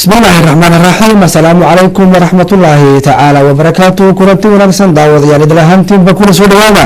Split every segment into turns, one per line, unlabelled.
بسم الله الرحمن الرحيم السلام عليكم ورحمة الله تعالى وبركاته كنتي ونكسن دعوة يا لدى الهانتين بكل سودوانا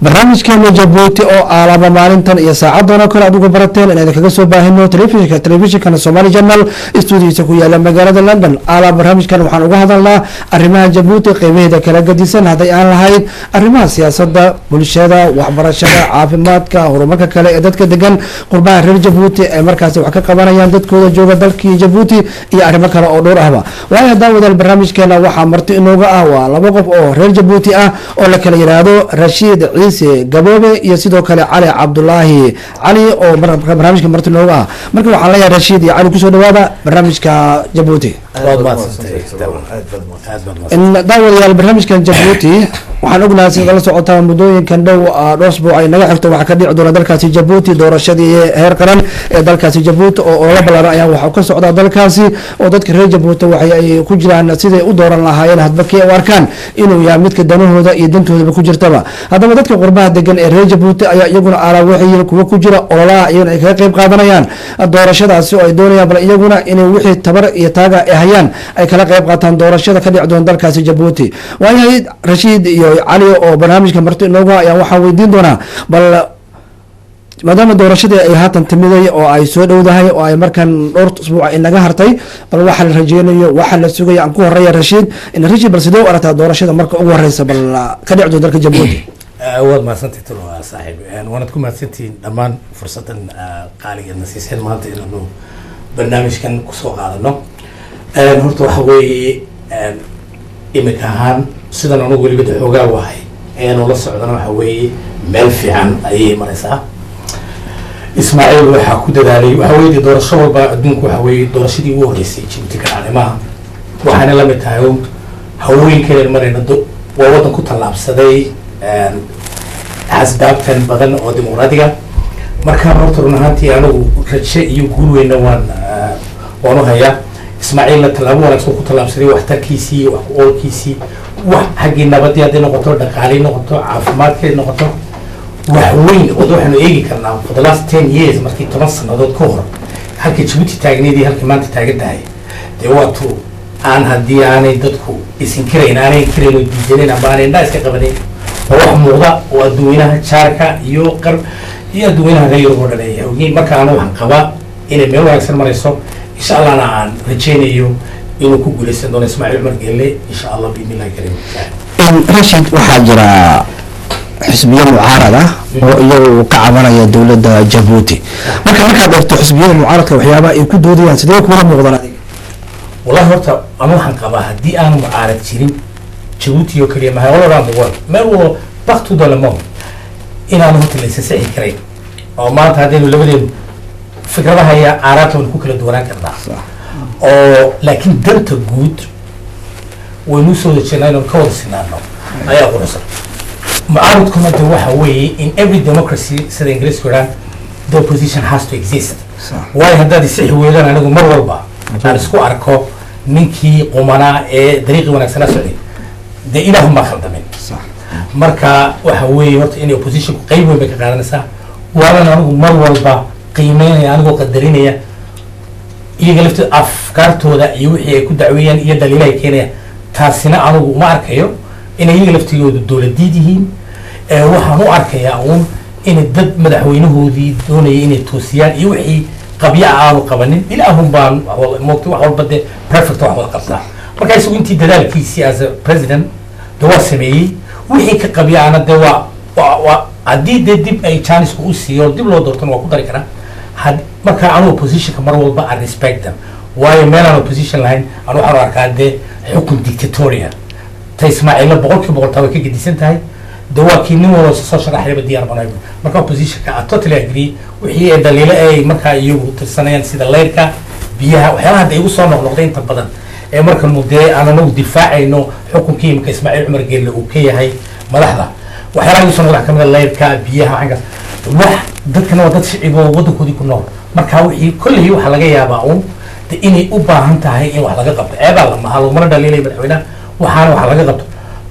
برنامج كان جبوتي أو على مالنتن يا ساعة دونا كل عدو برتين إن إذا كجسوا باهنو تلفزيون كان الصومالي جنرال استوديو سكويا لما جرد لندن على برنامج كان وحنا وهذا الله الرماء جبوتي قيمة ذا كلا قديسن هذا يعني هاي الرماء سياسة بولشة وحبرشة عافمات كهرمك كلا إدت كدجن قربان رجل جبوتي مركز وحكا كمان يندت كذا جوجا دلكي جبوتي iyo arrimo kale oo dhowr ahba waayo daawada barnaamijkeena waxaa marti inooga ah waa laba qof oo reer Jabuuti ah oo la kala yiraahdo Rashid Ciise Gaboobe iyo sidoo kale Cali Cabdullaahi Cali oo barnaamijka marti inooga ah marka waxaan leeyahay Rashid iyo Cali kusoo dhawaada barnaamijka Jabuuti in daawada barnaamijkan Jabuuti waxaan ognahay sida la socota mudooyinkan dhow dhowr ay naga xigto waxa ka dhici doona dalkaasi Jabuuti doorashadii heer qaran ee dalkaasi Jabuuti oo la balaaran ayaa waxa ka socda dalkaasi oo dadka reer Jabuuti waxay ku jiraan sidii u dooran lahaayeen hadba kee u arkaan inuu yahay midka danahooda iyo dantooda ku jirtaba hadaba dadka qurbaha degan ee reer Jabuuti ayaa iyaguna waxay kuwa ku jira ololaha iyaguna ay ka qayb qaadanayaan doorashadaasi oo ay doonayaan bal iyaguna inay wixii tabar iyo taaga ay hayaan ay kala qayb qaataan doorashada ka dhici doona dalkaasi Jabuuti waayahay Rashid iyo Cali oo barnaamijka marti inooga ayaa waxa weydiin doona bal maadaama doorashadii ay haatan timiday oo ay soo dhowdahay oo ay markan dhowr usbuuc inaga hartay bal waxa la rajeynayo waxa la sugayo aan ku horeeyo Rashid in Rashid bal sidoo aragtaa doorashada marka ugu horeysa bal ka dhicdo dalka Jabuuti
awood ma santii tolo saaxiib waan ku mahadsantiin dhamaan fursadan qaaliga nasiiseen maanta inuu barnaamijkan ku soo qaadano horta waxa weeye imika ahaan sidan anigu waliba xoogaa wahay inuu la socdana waxa weeye meel fiican ayay maraysaa Ismaaciil waxa ku dadaalay waxa weeye doorasho walba adduunku waxa weeye doorashadii ugu horeysay Jabuuti ka dhacaymaha waxaana la mid tahay haweenkeena marayna waa wadan ku tallaabsaday asbaabtan badan oo dimuqraadiga marka horta run ahaantii anigu rajo iyo guul weyn waan u hayaa Ismaaciil tallaabo wanaagsan ku tallaabsaday waxtarkiisii wax ku oolkiisii wax xagii nabadii hadii noqoto dhaqaale noqoto caafimaadkeed noqoto waxweyn oo waxaanu eegi karnaa for the last 10 years markii 10 sanadood ka hor halkii Jabuuti taagneedii halkii maanta taagan tahay waatu aan hadii aanay dadku isin karayn aanay karayn oo diidaneen ama aanay iska qabaneen wax muuqda oo adduunyada jaarka iyo adduunyada reer Yurub oo dhanay marka aan waxaan qabaa inay meel wanaagsan marayso insha Allah aan rajeynayo inuu ku guuleysan doono Ismaaciil Umar Geelle insha Allah biidhnillah kareem
Rashid waxaa jira xisbiyo mucaarad ah oo iyagu ka cabanaya dawladda Jabuuti marka dhigto xisbiyada mucaaradka waxyaabaha ay ku doodayaan sidee kula muuqdaan adiga
wallahi horta ama waxaan qabaa hadii aan mucaarad jirin Jabuuti oo kaliya ma wala meel oo waqti dolamo inaan horta la saxi karay oo maanta hadii labadeenu fikradaha iyo aaraadooda ku kala duwanaan karnaa oo laakiin danta guud waynu soo jeednaa ka wada sinaano ayaa qorsan معارض كنا دواها way in every democracy sida Ingiriisku yiraan the opposition has to exist way hadii si weeydan anigu mar walba aan isku arko ninkii qomana ee dariiqi wanaagsan socday de ilaahu ma khaldamin marka waxa weey horta in opposition ku qayb weyn ka qaadanaysa waana anigu mar walba qiimeynaya anigu qadarinaya iyaga lafta afkaartooda iyo wixii ay ku dacweeyaan iyo daliilay keenaya taasina anigu ma arkayo inay iyaga laftigoodu dawladdiid yihiin waxaan u arkayaa in dad madaxweynahoodii doonayay inay toosiyaan iyo wixii qabya aanu qabanin ilaahum baan moogto wax walba de perfect wax wada qabtaa marka isagu intii dadaalkiisii as a president dawa sameeyay wixii ka qabyaana de waa hadii dib ay chance u siiyo dib loo doortan waa ku dari karaa marka aanu opposition mar walba aan respect them waayo meelaan opposition lahayn aanu waxaan arkaa de xukun dictatorial Ismaaciil boqolkiiba boqol ka gedisan tahay dawaakiin nin wada soo sharaxay diyaar banay marka opposition ka totally agree wixii ay daliilo ay marka iyagu tirsanayaan sida leerka biyaha waxyaalaha ay ugu soo noqnoqdeen inta badan ee marka mudee aananu difaacayno xukunkii imka Ismaaciil Umar Geelle uu ka yahay madaxda waxyaalaha ugu soo noqda kamida leerka biyaha wax dadkana waa dad shicib oo wadankoodii ku nool marka wixii kulli waxa laga yaabaa inay u baahan tahay in wax laga qabto eebaa lama halo mana dhaliilay madaxweynaha waxaana waxa laga qabto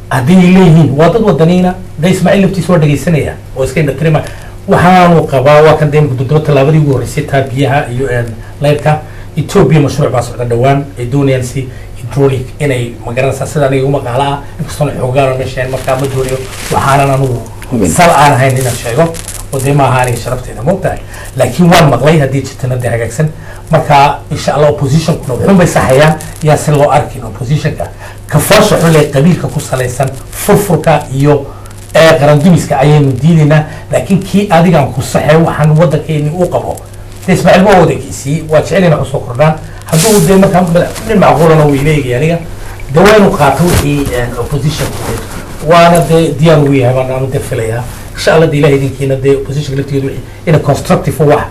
hadii leeyihiin waa dad wadaniina da Ismaaciil laftiisa waa dhageysanaya oo iska indhatirima waxaanu qabaa waa kan deemku duddo talaabadii ugu horeysay taabiyaha iyo leerka Ethiopia mashruuc baa socda dhawaan ay doonayaan si hydraulic inay magaranaysaa sida aniga uma qaala ah inkastoo xoogaan meeshaan markaa ma doonayo waxaanan anugu sal aan ahayn inaan sheego oo dee ma ahaan sharafteeda moogtahay laakiin waan maqlay haddii jirtana dee hagaagsan marka insha allah oppositionkuna wuxuun bay saxayaan yaa si loo arkin oppositionka kafoosha xulay qabiilka ku salaysan furfurka iyo qarandumiska ayaynu diidaynaa laakiin kii adigaan ku saxay waxaan waddankeeni u qabo dee ismaaciil ma wadankiisii waa jecelina usoo kordhaan hadduu dee markaa nin macquulana way leeyahay aniga dee waa inuu qaato wixii oppositionka waana dee diyaar ugu yahay baan aanu dee filayaa insha allah dee ilaah idinkiina dee oppositionka laftigeedu ina constructive wax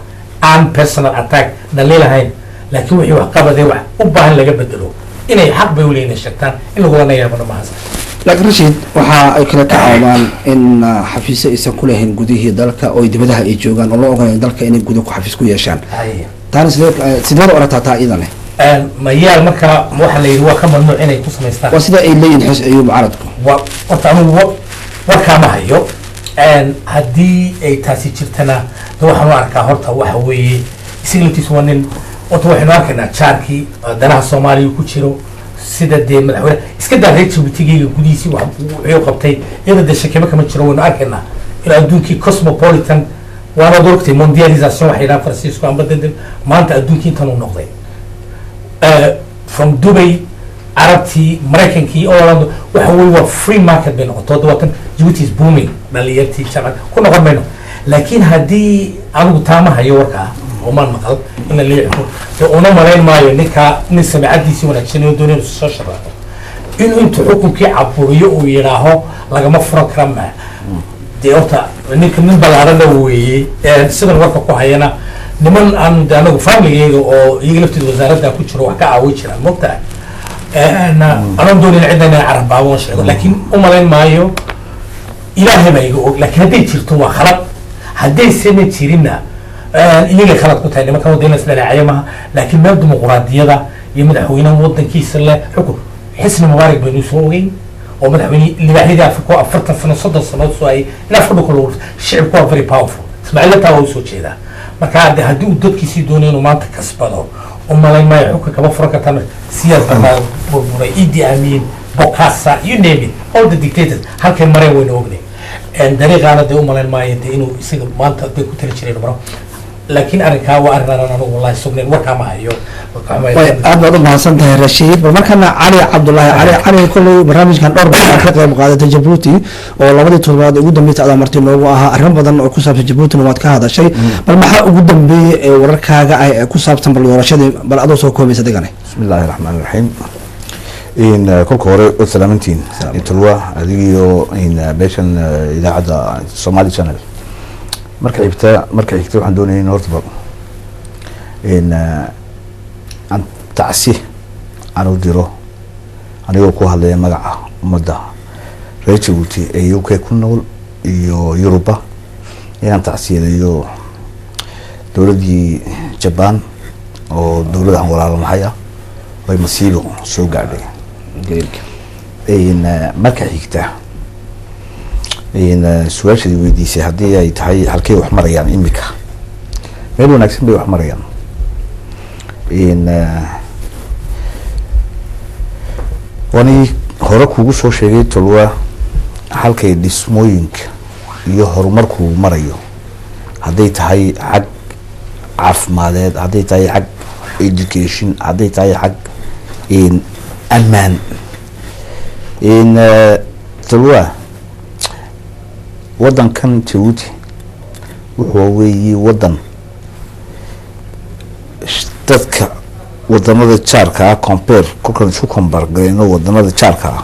aan personal attack dhaliilahayn laakiin wixii wax qabadee wax u baahan laga bedelo inay xaq bay uleeyihin sheegtaan in lagulana yaabana mahadsan
laakiin Rashid waxa ay kala tacaawdaan in xafiis aysan ku lahayn gudihii dalka oo dibadaha ay joogaan oo loo ogolayn dalka inay gudo ku xafiis ku yeeshaan taana sidee loo aragtaa iidan
mayaal marka waxa la yidhi waa ka mamnuuc inay ku samaystaan
waa sida ay leeyihin xis ayuu mucaaradku
horta anugu warkaa ma hayo haddii ay taasi jirtana de waxaan u arkaa horta waxa weeye isaga laftiisu waa nin horta waxaynu arkaynaa jaarkii danaha soomaaliya ku jiro sida dee madaxweyne iska daa reer jabuutigeyga gudihiisii wuxuu qabtay iyada dee shakimo kama jiro waynu arkaynaa in adduunkii cosmopolitan waana dorogtay mondialisation waxay yidhaha faransiisku amba dede maanta adduunkii intan uu noqday from Dubai carabtii maraykankii Holland waxa weeye waa free market bay noqotay hadda waatan Djibouti is booming dhalinyartii jaban ku noqon mayno laakiin haddii anigu taama hayo warkaa وما نقل إن اللي يحكم فأنا مرين ما ينكا نسمع عدي سوى نكشني ودوني السوشيال إنه أنت حكم كي عبوريه ويراهو لقى مفرق كرمه دي أوتا إنك من بالعرض ويي سيد الوقت كوهينا نمن أن دانو فاميلي أو يجلفت الوزارة دا كتشرو حكا عويشنا مقطع أنا دوني العدنا عرب باوش لكن أمرين مايو إلهي ما يقول لكن هدي تشرتوا خلق هدي سنة تشيرنا iyaga khalad ku tahay nimankan wadayna isla raacayamaha laakiin meel dimuqraadiyada iyo madaxweynaha wadankiisa leh xukun xisni mubaarak baynu soo ogeyn oo madaxweyne libaaxyadii afrika 40 sano 30 sano soo ay in afrika ku loo shicibku waa very powerful ismaaciil taa uu soo jeedaa marka haddii uu dadkiisii doonayeen inuu maanta kasbado oo malayn maayo xukun kaba furan kartaan siyaas barnaamij burburay Idi Amin Bokassa you name it all the dictators halkay mareen wayna ognay dariiqaana dee u malayn maayo dee inuu isaga maanta dee ku tali jireen maro laakiin arrinkaa waa arrin aan anigu wallahi sugnayn warkaa ma hayo
aad baad u mahadsan tahay Rashiid bal markana Cali Cabdullaahi Cali kullu barnaamijkan dhowr baa ka qayb qaadatay Djibouti oo labadii toddobaad ugu dambeeyay aad martay noogu ahaa arrin badan oo ku saabsan Djibouti waad ka hadashay bal maxaa ugu dambeeyay wararkaaga ay ku saabsan bal doorashadii bal adoo soo koobaysa degane
bismillaahir rahmaanir rahiim in kolka hore oo salaamantiin intalwa adigiyo in beeshan idaacada Somali Channel marka xigta waxaan doonayaa in horta in aan tacsi aan u diro anigoo ku hadlaya magaca ummadda reer Djibouti ee UK ku nool iyo Yuruba inaan tacsiyeeyo dowladii Japan oo dowladda walaalahay way masiibo soo gaadhay in marka xigta in su'aashii weydiisay haddii ay tahay halkay wax marayaan imika meel wanaagsan bay wax marayaan in wani hore kugu soo sheegay tolwa halkay dhismooyinka iyo horumarku marayo hadday tahay xag caafimadeed hadday tahay xag education hadday tahay xag in ammaan in tolwa wadankan Djibouti wuxuu weeyay wadan dadka wadamada jaarka compare ku compargayno wadamada jaarka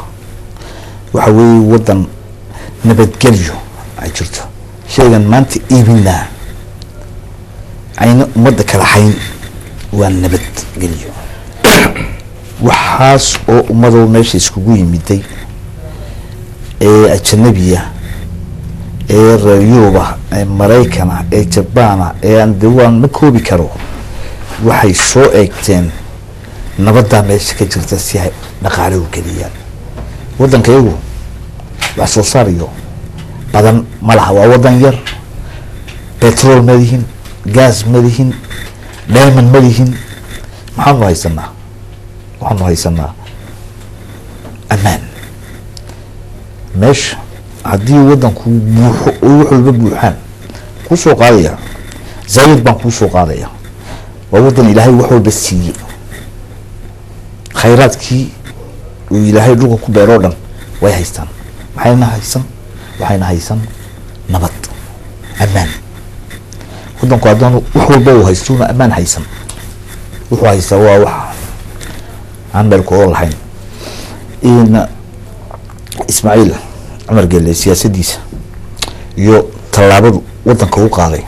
waxa weeyay wadan nabadgelyo ay jirto sheegan maanta iibina ayna umada kala hayn waa nabadgelyo waxaas oo ummadoo meesha iskugu yimiday ee ajnabiya ee Yuruba ee Mareykanka ee Japan ee aan diwaan ma koobi karo waxay soo eegteen nabadda meesha ka jirta si ay dhaqaale u geliyaan wadankeedu wax soo saariyo badan malaha waa wadan yar petrol madihin gas madihin diamond madihin maxaanu haysanaa waxaanu haysanaa ammaan meesha haddii wadanku buuxo oo wax walba buuxaan kuu soo qaadaya zayd baan kuu soo qaadaya waa wadan ilaahay wax walba siiyey khayraadkii uu ilaahay dhulka ku beeroo dhan way haystaan waxayna haysan nabad ammaan wadanku haddaan wax walba uu haystuuna ammaan haysan wuxuu haystaa waa wax aan meel ku oon lahayn ismaaciil cumar gelle siyaasadiisa iyo tallaabadu wadanka u qaaday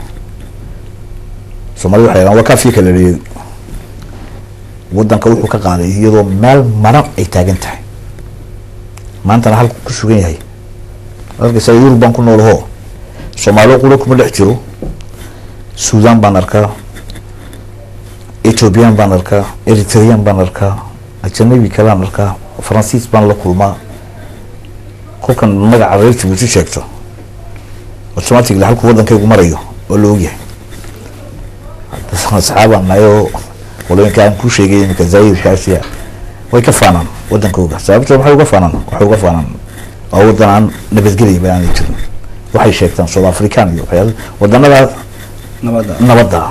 soomaalida waxay waa kaafiya kala leeyahay wadanka wuxuu ka qaaday iyadoo meel maran ay taagan tahay maantana halku ku sugan yahay arkaysa yurub baan ku noolaho soomaaliya qura kuma dhex jiro suudaan baan arkaa ethoobiyan baan arkaa eritrean baan arkaa ajanabi kalaan arkaa faransiis baan la kulmaa kolkan magaca reer jabuuti sheegto automatically halku wadankaygu marayo oo la ogyahay asxaabaan nayo walooyinka aan ku sheegay iminka zaayidkaasiya way ka faanaan wadankooga sababto waxay uga faanaan oo wadan aan nabadgelay ba aanay jirin waxay sheegtaan South African iyo waxyaalo wadanada nabadda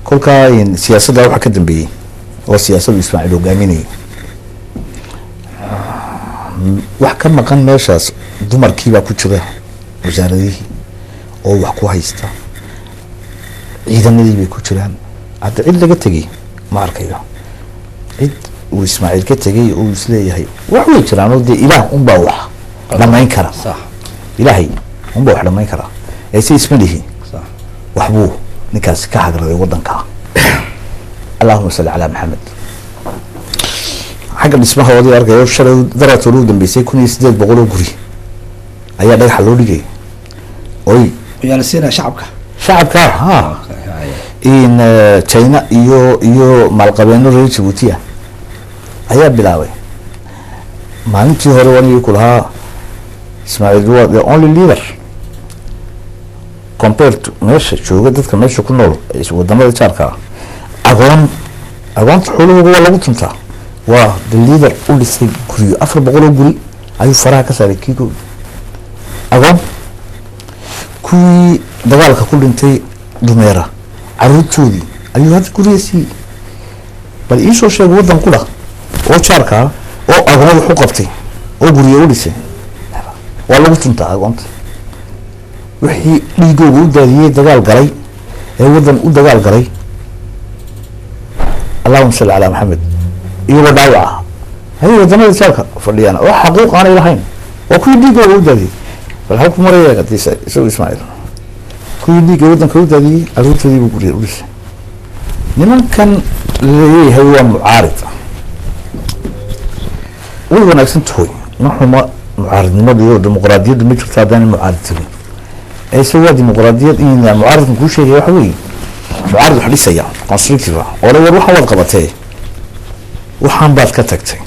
kolka in siyaasadda waxa ka dambeeyay oo siyaasadda Ismaaciil hogaaminayay wax ka maqan meeshaas dumarkii baa ku jira wasaaradihii oo wax ku haysta ciidamadii bay ku jiraan hadda cid laga tegay ma arkayo cid uu Ismaaciil ka tegay oo isleeyahay wax way jiraan oo dee ilaah unbaa wax dhamayn kara ilaahay unbaa wax dhamayn kara ay si ismalihi waxbuu ninkaas ka hagraday wadanka allahumma salli ala maxamed xagga dhismaha wadii arkayo shalay darato loo dambeysay 1800 guri ayaa dhagax loo dhigay oy
yaa la siinaa shacabka
ha in China iyo maalqabeeno reer Djibouti ayaa bilaabay maalintii hore wani ku lahaa Ismaaciil waa the only leader compared to meesha jooga dadka meesha ku nool wadamada jaarka agoon xuluugu waa lagu tuntaa waa the leader u dhisay guri 400 guri ayuu faraha ka saaray kiigo agoon kuwii dagaalka ku dhintay dumeera caruurtoodii ayuu hadda guriyasi bal ii soo sheegay wadan ku dhaq oo jaarka oo agoon wuxuu qabtay oo guriyo u dhisay waa lagu tuntaa agoonta wixii dhiigooda u daadiyey dagaal galay ee wadan u dagaal galay allahumma salli ala maxamed iyo dhaawaca hay wadamada jaarka fadhiyana oo xaqiiq aan ilahayn oo kuwii dhiigooda u daadiyey bal halku maraya qadiisa isoo Ismaaciil kuwii dhiigooda wadanka u daadiyey caruurtoodii buu guriyo u dhisay nimankan leeyahay waa mucaarid way wanaagsan tahay maxuma mucaaridnimada iyo dimuqraadiyadda ma jirto haddaan mucaarid tirin ee soo dimuqraadiyad in mucaaridku ku sheegay waxa weeye mucaarid wax dhisaya constructive oo war waxa wad qabatay waxaan baad ka tagtay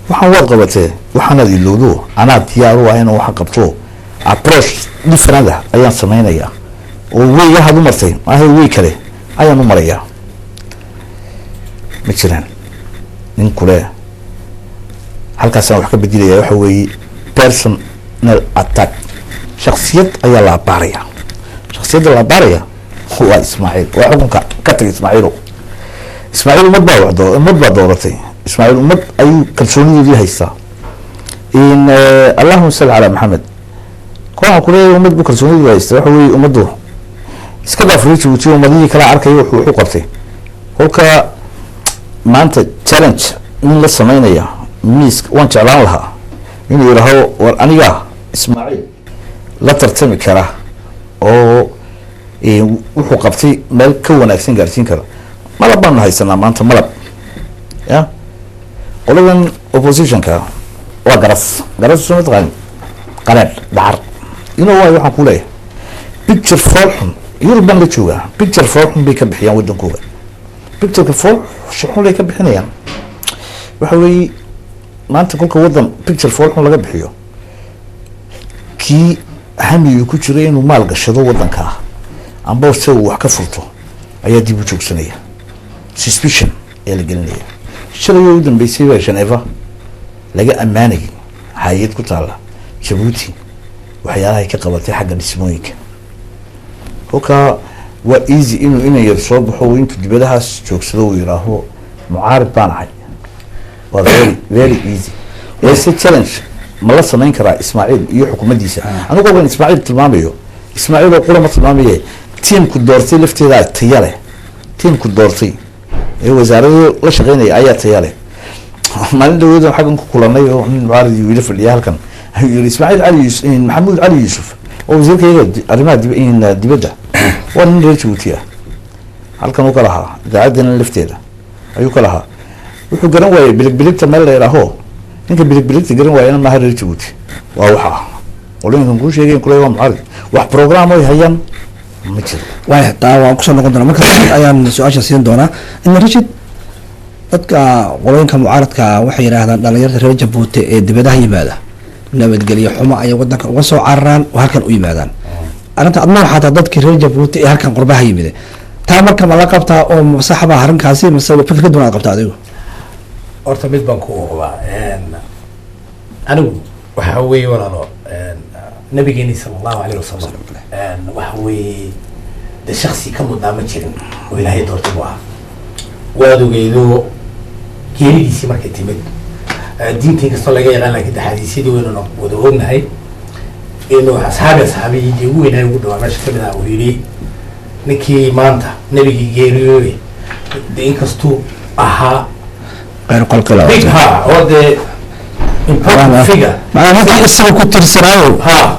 waxaan wad qabatay waxaan aad ilowdo ana diyaar u ahay inaan wax qabto approach different ayaan sameynaya oo way waxa u martay ahay way kale ayaan u maraya ma jiraan nin kule halkaas wax ka beddelaya waxa weeye personal attack shakhsiyad ayaa la baaraya shakhsiyadda la baaraya waa Ismaaciil waa xukunka ka tagay Ismaaciil umad baa dooratay Ismaaciil umad ayuu kalsoonidii haystaa in allahumma salli ala maxamed kooxa kule umad bu kalsoonidii haystaa waxa weeye umadu iska dhaafriici uu tii umadii kala arkay wuxuu qabtay kolka maanta challenge in la sameynaya miis waan jeclaan lahaa inuu yiraahdo war aniga Ismaaciil la tartami kara oo wuxuu qabtay meel ka wanaagsan gaarsiin kara malab baan haysanaa maanta malab ya qoladan oppositionka waa garas soo taqaan qalaad dhaar inuu waxaan ku leeyahay picture form Yurban la jooga picture form bay ka bixiyaan wadankooda picture form shaqo lay ka bixinayaan waxa weey maanta kulka wadan picture form laga bixiyo ki hamiyu ku jiray inuu maal gashado wadanka amba soo wax ka furto ayaa dib u joogsanaya suspicion ee la gelinaya. shalay ugu dambeysay baa Geneva laga ammaanay hay'ad ku taala Djibouti waxyaalaha ay ka qabatay xagga dhismooyinka. Hoka waa easy inuu yar soo baxo intuu dibadahaas joogsado uu yiraaho mucaarad baan ahay. waa very easy. It's a challenge ma la samayn karaa Ismaaciil iyo xukuumaddiisa. anigu waan Ismaaciil tilmaamayo. Ismaaciil oo qura ma tilmaamaye tiimku doortay lafteeda tayale. tiimku doortay ee wasaaradda la shaqeynaya ayaa tayale. maalin dhawada xagan ku kulanay oo mucaarad iyo wiil fadhiya halkan. Ismaaciil Ali Yusuf Maxamuud Ali Yusuf oo wasiirka arrimaha dibadda waa nin reer Djibouti ah. halkan uu ka lahaa idaacaddan lafteeda ayuu ka lahaa. wuxuu garan waayay biligta meel la yiraahdo ninka biligta garan waayay ma reer Djibouti waa waxa qolinkan ku sheegeen kulay waa mucaarad wax program ay hayaan ma jiro.
waa taa waan ku soo noqon doonaa marka ayaan su'aasha siin doonaa in Rashid dadka qolinka mucaaradka waxay yiraahdaan dhalinyarada reer Djibouti ee dibadaha yimaada nabadgelyo xumo ay wadanka uga soo cararaan oo halkan u yimaadaan. arrinta adna waxaa dadka reer Djibouti ee halkan qurbaha yimid taa marka ma la qabtaa oo saxba arrinkaasi mise fikir doon aad qabtaa adigu?
horta mid baan ku oqbaa anigu waxa weeye walaalo nabigeeni sallallahu alayhi wasallam waxa weeye de shakhsi ka mudnaa ma jirin oo ilaahay doortay buu ahaa. waad ogeydo geeridiisii markay timid diintii kastoo laga yaqaan laakiin xadiisyadii weynuna wada ognahay inuu asxaabigii ugu weynaa ugu dhawaa meesha kamid ah uu yidhi ninkii maanta nabigii geeriyooday de inkastuu ahaa
غير قلق لا
ها ودي important figure
معناها هذه اسمه كنت ترسراو ها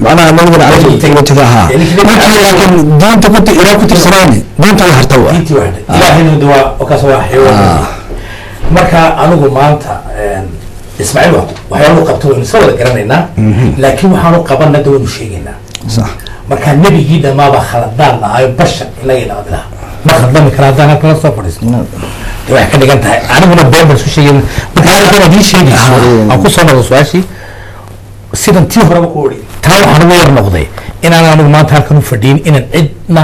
معناها ما نقدر على تجاهها لكن دانت كنت إلى كنت ترسراني دانت على هرتوا
دانت واحدة إلهي ندوا وكسوا حيوان مركا أنا قمانتا إسماعيل وحيانو قبطوا نسوى ذكرنا لكن وحانو قبلنا دون شيئنا
صح
مركا النبي جيدا ما بخلدان هاي بشر إلا يلا ما خدنا كرادان كلا صفر اسمه wax ka dhigan tahay aniguna been baan isku sheegay markaa kana dii sheegayso aan ku soo noqdo su'aashi sidan tii hore ku ori taa waxaan ugu yar noqday inaan anigu maanta halkan u fadhiin inaan cidna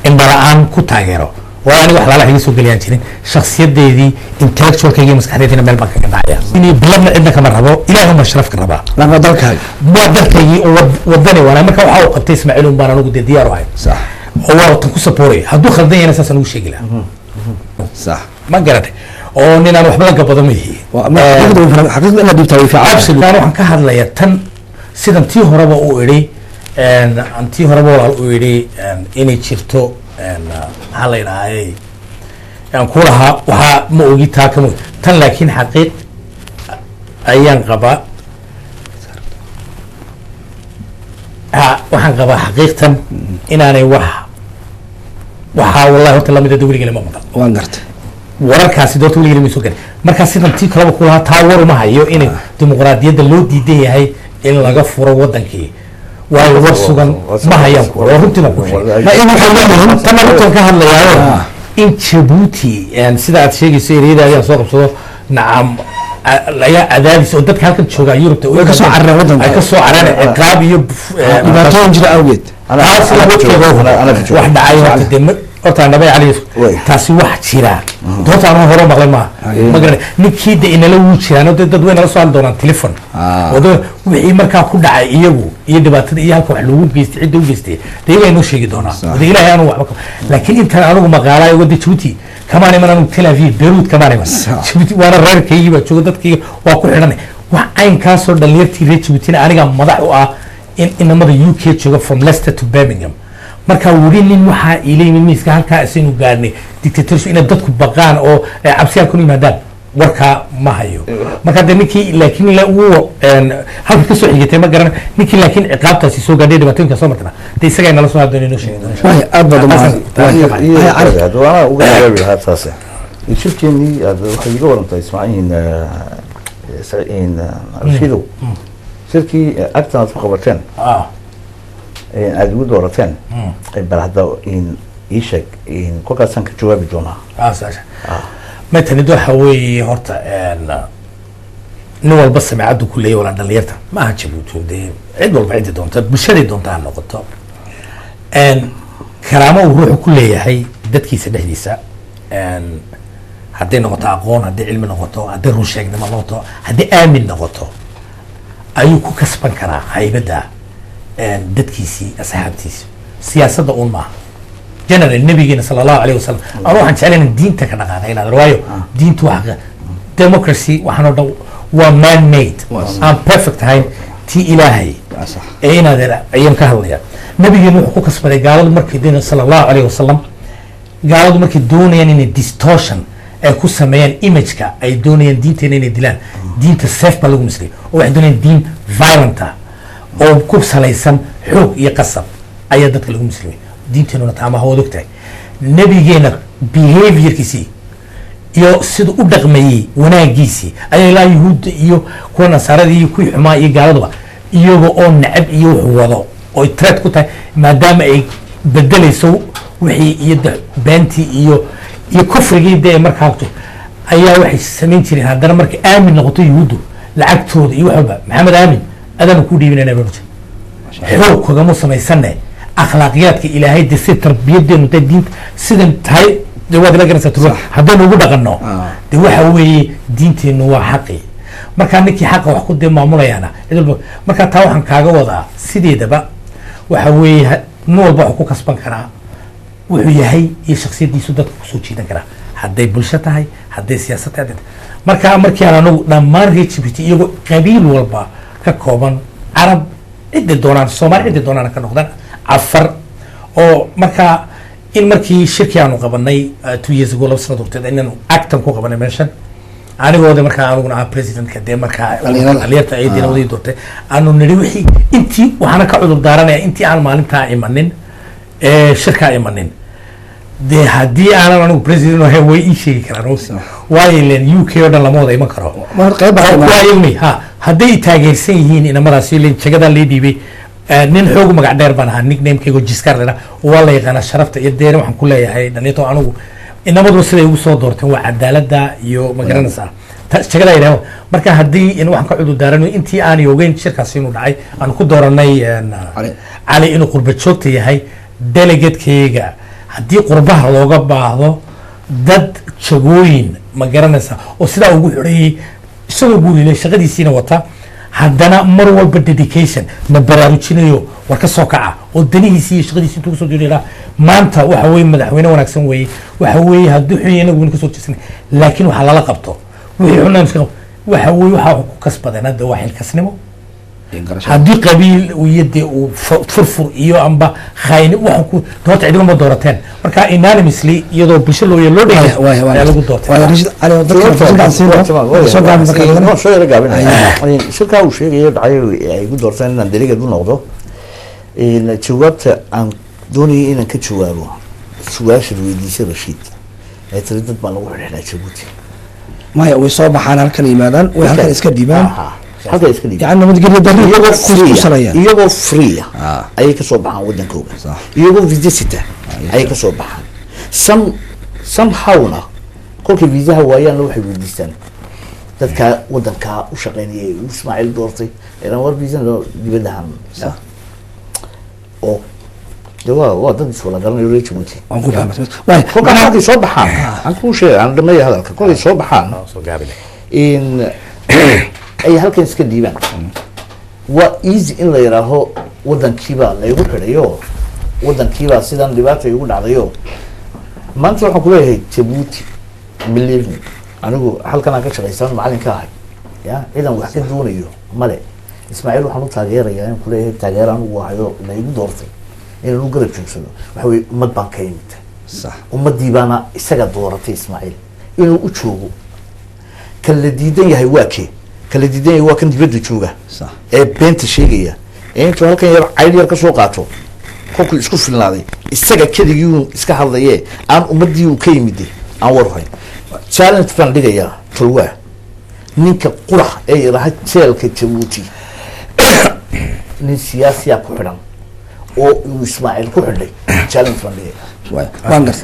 indhala'aan ku taageero waa aniga wax laala soo geliyaan jirin shakhsiyadeedii intellectualkayga iyo maskaxdeedina meel baan kaga dhacaya inay biladna cidna kama rabo ilaahay ma sharaf ka rabaa
lama dalkaaga
waa dalkaygii oo wadani waana marka waxa uu qabtay Ismaaciil baan anigu diyaar u ahay
sax
oo waa tan ku saporay hadduu khaldan yahay saas anigu sheegi lahaa
صح
ما قرأت أو نينا وحبنا قبضة ميه
حقيقة أنا دي بتاوي فعال
كانوا عن كهذا لا يتن سيدنا تيه هربا أوري أن تيه هربا أوري إني شفتو هلا هاي يعني كلها وها موجي تاكم تن لكن حقيقة أيام قبا وحن قبا حقيقة إن أنا waxaa wallahi horta lamida dawliga lama maqan
waan gartay
wararkaasi doorta weligeena ma soo garin markaa sidan tii kalaba ku lahaa taa war uma hayo in dimuqraadiyadda loo diidan yahay in laga furo wadankii waayo war sugan ma hayaan ku oo runtii ku sheegay tan runtan ka hadlayaa in Djibouti sida aad sheegayso ereyada ayaan soo qabsado nacam laga cadaadis oo dadka halkan jooga Yurub
way ka soo carareen wadanka
ay ka soo carareen ciqaab iyo
dhibaatooyin jira awgeed
أنا واحد عايز تدم أرتاح نبي عليه تاسي واحد شراء دوت أنا هرب مغلى ما مقرن نكيد إن لو شراء أنا تدوين على سؤال دوران تليفون ودو وعي مركا كل عيبو يدبات إياك وحلوون بيست عدو بيستي ده إنه شيء دونا وده إله أنا وعبك لكن أنت أنا مقالة يودي تشوتي كمان من تل أبيب بيروت كمان بس شوتي وأنا غير كي بتشوفت كي وأكون حرني وعين كاسر دليرتي ريتش بتينا أنا جام مضاعوا inamada UK jooga from Leicester to Birmingham marka wuri nin waxa ilay miiska halka isinu gaarnay dictatorship in dadku baqaan oo cabsiyan ku yimaadaan warka ma hayo marka ninkii laakiin la uu halka ka soo xigtay ma garan ninkii laakiin ciqaabtaasi soo gaadhay dhibaatooyinka soo martana de isaga inala soo hadoo inoo sheegay
way aad badan
waa uga jawaabi lahaa taas shirkeeni waxa iga warantay Ismaaciil Rashiidow shirkii agtanaad ku qabateen aad ugu doorateen bal hadda ii sheeg kolkaasaan ka jawaabi doonaa
matani waxa weeye horta nin walba samicaddu ku leeyahay wala dhalinyarta ma aha Djibouti dee cid walba cid doonta bulshadii doonta ha noqoto karaamo uu ruuxu ku leeyahay dadkiisa dhexdiisa hadday noqoto aqoon, hadday cilmi noqoto, hadday runsheegnimo noqoto, hadday aamin noqoto, ayuu ku kasban karaa haybadda dadkiisii asxaabtiisi. siyaasadda uun maaha general nabigeena sala allahu alayhi wasalam anu waxaan jeclayna diinta ka dhaqaaqay inaad waayo diintu waxa democracy waxaan oo dhan waa man made aan perfect ahayn tii ilaahay ee inaad ayaan ka hadlaya. nabigeena wuxuu ku kasbaday gaaladu markay diin sala allahu alayhi wasalam gaaladu markay doonayaan inay distortion ay ku sameeyaan imageka ay doonayaan diinteena inay dilaan diinta safe baa lagu mislay oo waxay doonayaan diin violent ah oo ku salaysan xoog iyo qasab ayaa dadka lagu muslimay. diinteenuna taamaha waad ogtahay nabigeena behaviorkiisii iyo siduu u dhaqmayey wanaagiisii ayaa ilaa yuhuudda iyo kuwa nasaaradii iyo kuwii xumaa iyo gaaladuba iyaga oo nacab iyo wuxuu wado oo threat ku tahay maadaama ay bedelayso wixii iyo beentii iyo kufrigii dee markaagto ayaa waxay samayn jireen. haddana markay aamin noqoto yuhuuddu lacagtooda iyo waxba maxamed aamin adana ku dhiibinayna barja xoog kagama samaysane akhlaaqiyaadka ilaahay de si tarbiyadeenu ta diinta sidan tahay de waad la garanaysaa turba haddaynu ugu dhaqanno de waxa weeye diinteennu waa xaqi. markaa ninkii xaqa wax ku dee maamulayaana cidalba markaa taa waxaan kaaga wadaa sideedaba waxa weeye nin walba waxuu ku kasban karaa wuxuu yahay iyo shaksiyadiisu dadka kusoo jiidan karaa hadday bulsho tahay hadday siyaasad tahay. markaa markii aan anagu dhammaan reer Djibouti iyagoo qabiil walba ka kooban carab cidda doonaan soomaali cidda doonaan ka noqdaan afar oo markaa in markii shirkii aanu qabanay 2 years ago 2 sano horteed inaanu actan ku qabanay meeshan anigooda markaa anuguna ah presidentka dee markaa dhalinyarta ay dinawadii doortay aanu nidhi wixii intii waxaana ka cudur daaranaya intii aan maalintaa imanin shirkaa imanin dee haddii aanan anigu president ahay way ii sheegi karaan waayo len UK oo dhan lama wada iman karo waayagni hadday taageersan yihiin inamadaasi len jagadaa lee dhiibay nin xoog magac dheer baan ahaa nicknamekaygo jiskar lena waa la yaqaanaa sharafta iyo deena waxaan ku leeyahay dhallinyarto anigu inamaduba siday ugu soo doorteen waa cadaaladda iyo magaranaysaa jagadaa yidhaah. marka haddii in waxaan ka cudur daaranayo intii aanay ogeyn shirkaasi inuu dhacay aanu ku dooranay cali inuu qurba joogta yahay delegatekeyga haddii qurbaha looga baahdo dad jagooyin ma garanaysaa oo sidaa ugu xidhayay isagoo guurile shaqadiisiina wata haddana mar walba dedication na baraarujinayo war ka soo kaca oo danihiisi iyo shaqadiisi intuu kasoo jeedaa maanta waxa weeye madaxweyne wanaagsan weeye waxa weeye hadduu xun yahay inagu kasoo jeesnay laakiin waxaa lala qabto wixii xunaan iska waxa weeye waxaa ku kasbadeen hadda waa xilkasnimo haddii qabiil iyo dee uu furfur iyo amba khayni waxaan ku doorta cidina ma doorateen marka unanimously iyadoo bulsho loo dhigay ayaa lagu doortay.
shirkaa uu sheegayo dhacay ay gu doorteen inaan delegate u noqdo jawaabta aan doonayay inaan ka jawaabo su-aasha weydiisay Rashiid ee tiri dad baa lagu xidhnaa Djibouti
maya way soo baxaan halkan yimaadaan way halkan iska dhiibaan
halka iska dhiibaan
yani nabadgelyo darro
iyagoo free ayay kasoo baxaan wadankooda iyagoo visitor ayay kasoo baxaan somehow-na kolkay viisaha waayaanna waxay weydiistaan dadka wadanka u shaqeynayay Ismaaciil doortay inaan war viisa dibadahan oo waa dad iswada garanayo reer Djibouti kolkaa halkay soo baxaan aan kuu sheegay aan dhammeeya hadalka kolkay soo baxaan in ay halkan iska dhiibaan waa easy in la yidhaaho wadankiibaa laygu xidhayo wadankiibaa sidan dhibaata igu dhacdayo maanta waxaan kuleeyahay Djibouti believe me anigu halkan aan ka shaqaysan macalinka ahay ya ciidan wax ka doonayo male Ismaaciil waxaan u taageerayaa in kuleeyahay taageer anigu ahayo laygu doortay inuu garab joogsado waxa weeye ummad baan ka yimid ummadii baana isaga dooratay Ismaaciil inuu u joogo kala diidan yahay waa kee kala diidan yahay waa kan dibadda jooga ee beenta sheegaya intuu halkan yar cayl yar ka soo qaato kolkuu isku filnaaday isaga keligii iska hadlaye aan ummadii uu ka yimid aan warhayn challenge baan dhigayaa tulwa ninka qurax ee yaraha jeelka Djibouti nin siyaasiya ku xidhan oo uu Ismaaciil ku xidhay challenge baan dhigayaa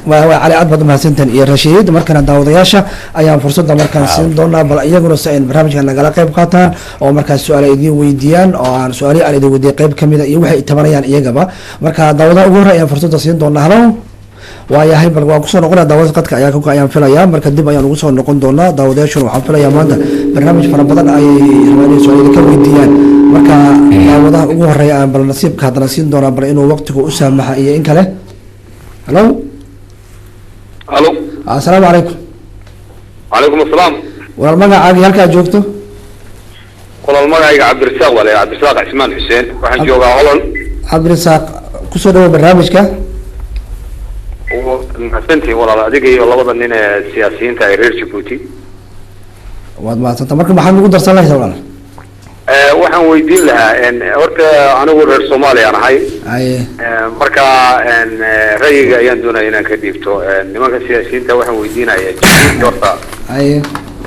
waa cali aad baad mahadsantahan iyo Rashiid markana daawadayaasha ayaan fursadda markaan siin doonaa bal iyaguna si ay barnaamijka nagala qayb qaataan oo markaas su-aal idin weydiiyaan oo aan su-aalihi aan idin weydiiyay qayb kamid a iyo waxay tabanayaan iyagaba marka daawadaha ugu horey ayaan fursadda siin doonaa halo waayahay bal waan kusoo noqonaa daawada qadka ayaa kuka ayaan filayaa marka dib ayaan ugu soo noqon doonaa daawadayaashuna waxaan filayaa maanta barnaamij fara badan ayay rabaan su-aal ka weydiiyaan marka daawadaha ugu horeeya aan bal nasiibka haddana siin doonaa bal inuu waqtigu u saamaxa iyo in kale halo
halo
assalaamu calaykum
calaykum assalaam
walaal magacaaga halkaa joogto
walaal magacayga cabdirasaaq walaal cabdirasaaq cismaan xuseen waxaan joogaa holland
cabdirasaaq kusoo dhawo barnaamijka
mahadsantihin walaal adiga iyo labada nin ee siyaasiyiinta ee reer Djibouti
waad mahadsanta marka maxaad ugu darsan lahaysa walaal
waxaan weydiin lahaa horta anigu reer Soomaaliya aan ahay
aye
marka ra'yiga ayaan doonaya inaan ka dhiibto nimanka siyaasiyiinta waxaan weydiinayaa Djibouti horta
aye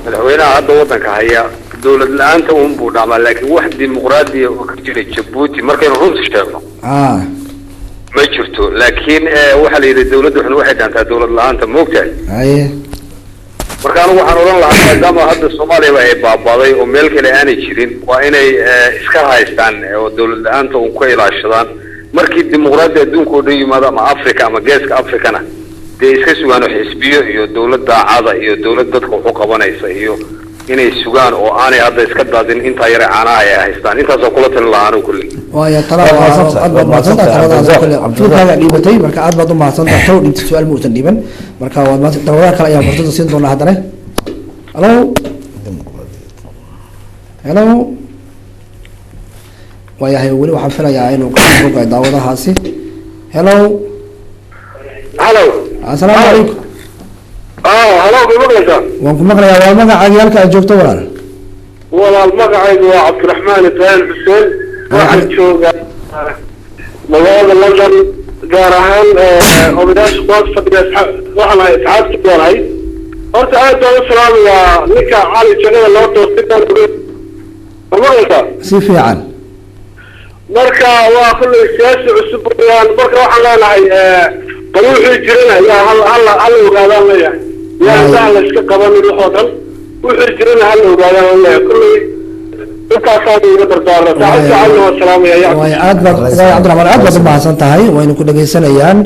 madaxweynaha hadda wadanka haya dawlad la'aanta uun buu dhamaa laakiin wax dimuqraadiya oo ka jira Djibouti markaynu runta sheegno ma jirto laakiin waxa la yidhi dawladdu waxay dhaantaa dawlad la'aanta moogtahay
aye
marka anigu waxaan oran lahaa maadaama hadda Soomaaliya ay baabaaday oo meel kale aanay jirin waa inay iska haystaan oo dawlad la'aanta uu ka ilaashadaan markii dimuqraadiya adduunka oo dhan yimaado ama Afrika ama geeska Afrikana dee iska sugaan xisbiyo iyo dawlad daacada iyo dawlad dadka wuxuu qabanaysa iyo inay sugaan oo aanay hadda iska daadin inta yar caanaha ay haystaan intaas oo kula talin lahaa anigu kulli
waayo talaada maadsantahay dhibatay marka aad baad u mahadsantahay taw dhinta su-aal muusan dhiban marka waad daawadaha kale ayaan fursada siin doonaa haddana halo halo waayahay weli waxaan filayaa inuu ka fogaay daawadahaasi helo
halo
assalaamu calaykum
halo bimaqlaysaa
waan ku maqlayaa waa magacaagii halka aad joogto walaal
walaal magacaygu waa cabdiraxmaan ibrahim xuseen waxaan joogaa magaalada london gaar ahaan odayaasha kuwaas fadhiya waxaan ahay asxaabta doolahay horta aad baan u salaamayaa ninka cali jagada loo doortay maqlaysaa
si fiican
marka waa kulley siyaasi cusub weyaan marka waxaan leenahay bal wuxuu jirana yaa halla ogaadaan leeyahay yaa intaan la iska qabanin waxoo dhan wuxuu jirana halla ogaadaan leeyahay kulley intaasaan iga dardaarna saacadna waa salaamaya
waayo aad baad cabdiraxmaan aad baad u mahadsan tahay waynu ku dhegaysanayaan